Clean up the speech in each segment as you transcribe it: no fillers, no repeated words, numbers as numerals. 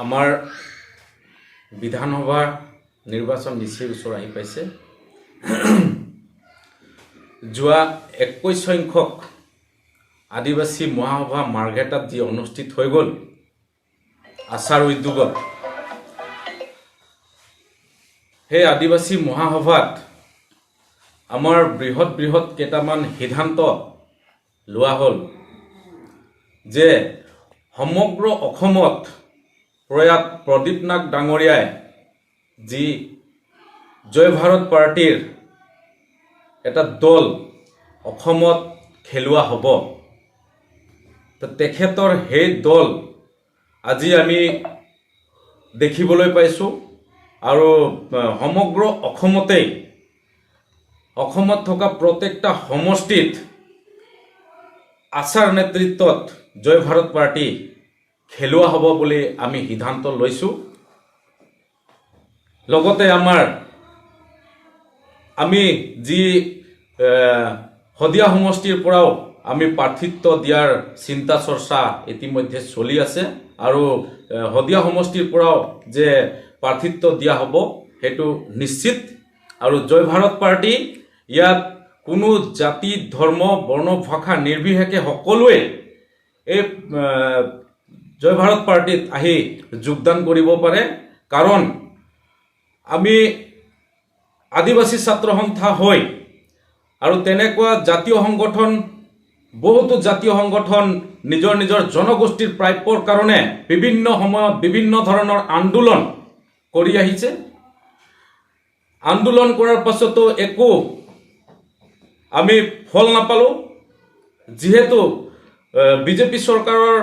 আমাৰ বিধানসভাৰ নিৰ্বাচন নিশ্চয় ওচৰ আহি পাইছে। যোৱা 21 সংখ্যক আদিবাসী মহাসভা মাৰ্ঘেটাত যি অনুষ্ঠিত হৈ গ'ল আচাৰ উদ্যোগত, সেই আদিবাসী মহাসভাত আমাৰ বৃহৎ কেইটামান সিদ্ধান্ত লোৱা হ'ল যে সমগ্ৰ অসমত প্ৰয়াত প্ৰদীপ নাগ ডাঙৰীয়াই যি জয় ভাৰত পাৰ্টিৰ এটা দল অসমত খেলোৱা হ'ব, তেখেতৰ সেই দল আজি আমি দেখিবলৈ পাইছোঁ। আৰু সমগ্ৰ অসমত থকা প্ৰত্যেকটা সমষ্টিত আচাৰ নেতৃত্বত জয় ভাৰত পাৰ্টি খেলোৱা হ'ব বুলি আমি সিদ্ধান্ত লৈছোঁ। লগতে আমি যি শদিয়া সমষ্টিৰ পৰাও আমি প্ৰাৰ্থিত্ব দিয়াৰ চিন্তা চৰ্চা ইতিমধ্যে চলি আছে, আৰু শদিয়া সমষ্টিৰ পৰাও যে প্ৰাৰ্থিত্ব দিয়া হ'ব সেইটো নিশ্চিত। আৰু জয় ভাৰত পাৰ্টি ইয়াত কোনো জাতি ধৰ্ম বৰ্ণ ভাষা নিৰ্বিশেষে সকলোৱে এই জয় ভাৰত পাৰ্টিত আহি যোগদান কৰিব পাৰে। কাৰণ আমি আদিবাসী ছাত্ৰ সন্থা হৈ আৰু তেনেকুৱা জাতীয় সংগঠন, বহুতো জাতীয় সংগঠন নিজৰ জনগোষ্ঠীৰ প্ৰাপ্যৰ কাৰণে বিভিন্ন সময়ত বিভিন্ন ধৰণৰ আন্দোলন কৰি আহিছে। আন্দোলন কৰাৰ পাছতো একো আমি ফল নাপালোঁ, যিহেতু বিজেপি চৰকাৰৰ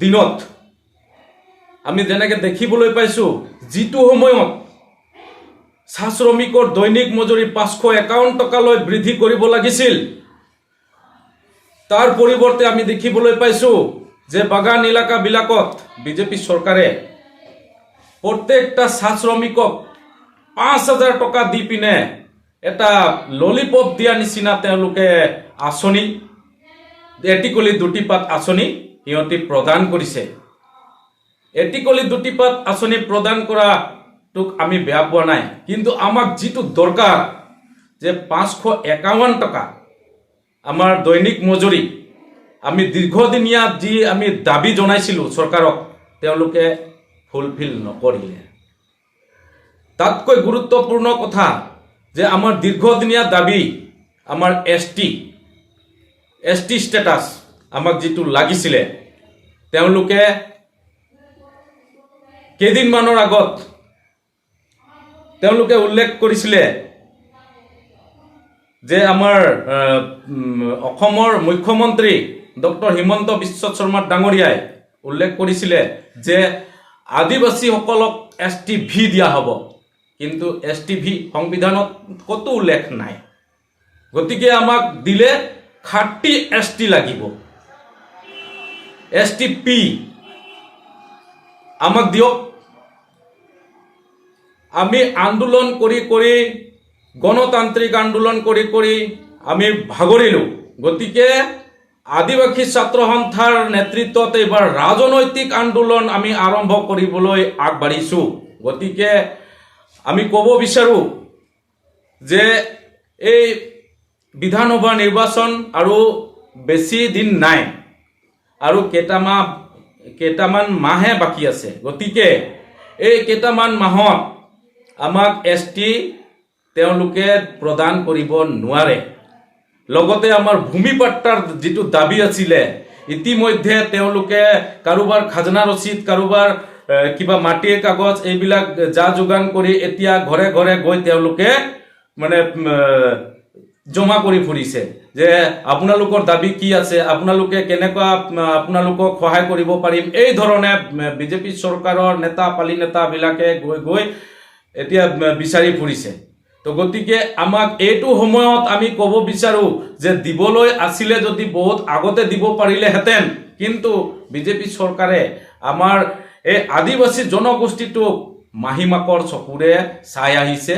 দিনত আমি যেনেকৈ দেখিবলৈ পাইছোঁ, যিটো সময়ত চাহ শ্ৰমিকৰ দৈনিক মজুৰি 551 টকালৈ বৃদ্ধি কৰিব লাগিছিল, তাৰ পৰিৱৰ্তে আমি দেখিবলৈ পাইছোঁ যে বাগান এলেকাবিলাকত বিজেপি চৰকাৰে প্ৰত্যেকটা চাহ শ্ৰমিকক 5,000 টকা দি পিনে এটা ললিপপ দিয়া নিচিনা তেওঁলোকে আঁচনি, এটিকলি দুটিপাত আঁচনি সিহঁতি প্ৰদান কৰিছে। এটিকলি দুটিপাত আঁচনি প্ৰদান কৰাটোক আমি বেয়া পোৱা নাই, কিন্তু আমাক যিটো দৰকাৰ যে 551 টকা আমাৰ দৈনিক মজুৰি, আমি দীৰ্ঘদিনীয়া যি আমি দাবী জনাইছিলোঁ চৰকাৰক, তেওঁলোকে ফুলফিল নকৰিলে। তাতকৈ গুৰুত্বপূৰ্ণ কথা যে আমাৰ দীৰ্ঘদিনীয়া দাবী, আমাৰ এছ টি ষ্টেটাছ আমাক যিটো লাগিছিলে, তেওঁলোকে কেইদিনমানৰ আগত তেওঁলোকে উল্লেখ কৰিছিলে যে আমাৰ অসমৰ মুখ্যমন্ত্ৰী ডক্টৰ হিমন্ত বিশ্ব শৰ্মা ডাঙৰীয়াই উল্লেখ কৰিছিলে যে আদিবাসীসকলক STV দিয়া হ'ব, কিন্তু STV সংবিধানত ক'তো উল্লেখ নাই। গতিকে আমাক দিলে খাটি ST লাগিব, STP আমাক দিয়ক। আমি আন্দোলন কৰি গণতান্ত্ৰিক আন্দোলন কৰি আমি ভাগৰিলোঁ। গতিকে আদিবাসী ছাত্ৰ সন্থাৰ নেতৃত্বত এইবাৰ ৰাজনৈতিক আন্দোলন আমি আৰম্ভ কৰিবলৈ আগবাঢ়িছোঁ। গতিকে আমি ক'ব বিচাৰোঁ যে এই বিধানসভা নিৰ্বাচন আৰু বেছি দিন নাই, আৰু কেইটামান মাহে বাকী আছে। গতিকে এই কেইটামান মাহত আমাক ST তেওঁলোকে প্ৰদান কৰিব নোৱাৰে। লগতে আমাৰ ভূমিপট্টাৰ যিটো দাবী আছিলে, ইতিমধ্যে তেওঁলোকে কাৰোবাৰ খাজনা ৰচিদ, কাৰোবাৰ কিবা মাটিৰ কাগজ, এইবিলাক যা যোগান কৰি এতিয়া ঘৰে গৈ তেওঁলোকে মানে জমা কৰি ফুৰিছে যে আপোনালোকৰ দাবী কি আছে, আপোনালোকে কেনেকুৱা আপোনালোকক সহায় কৰিব পাৰিম। এই ধৰণে বিজেপি চৰকাৰৰ পালি নেতাবিলাকে গৈ এতিয়া বিচাৰি ফুৰিছে। তো গতিকে আমাক এইটো সময়ত আমি ক'ব বিচাৰোঁ যে দিবলৈ আছিলে যদি বহুত আগতে দিব পাৰিলেহেঁতেন, কিন্তু বিজেপি চৰকাৰে আমাৰ এই আদিবাসী জনগোষ্ঠীটোক মাহীমাকৰ চকুৰে চাই আহিছে,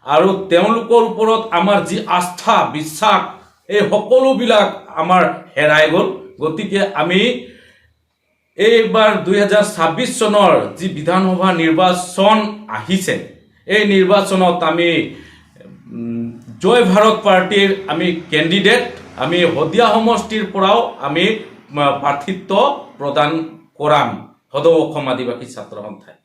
আৰু তেওঁলোকৰ ওপৰত আমাৰ যি আস্থা বিশ্বাস, এই সকলোবিলাক আমাৰ হেৰাই গ'ল। গতিকে আমি এইবাৰ 2026 চনৰ যি বিধানসভা নিৰ্বাচন আহিছে, এই নিৰ্বাচনত আমি জয় ভাৰত পাৰ্টিৰ আমি কেণ্ডিডেট, আমি শদিয়া সমষ্টিৰ পৰাও আমি প্ৰাৰ্থিত্ব প্ৰদান কৰাম সদৌ অসম আদিবাসী ছাত্ৰ সন্থাই।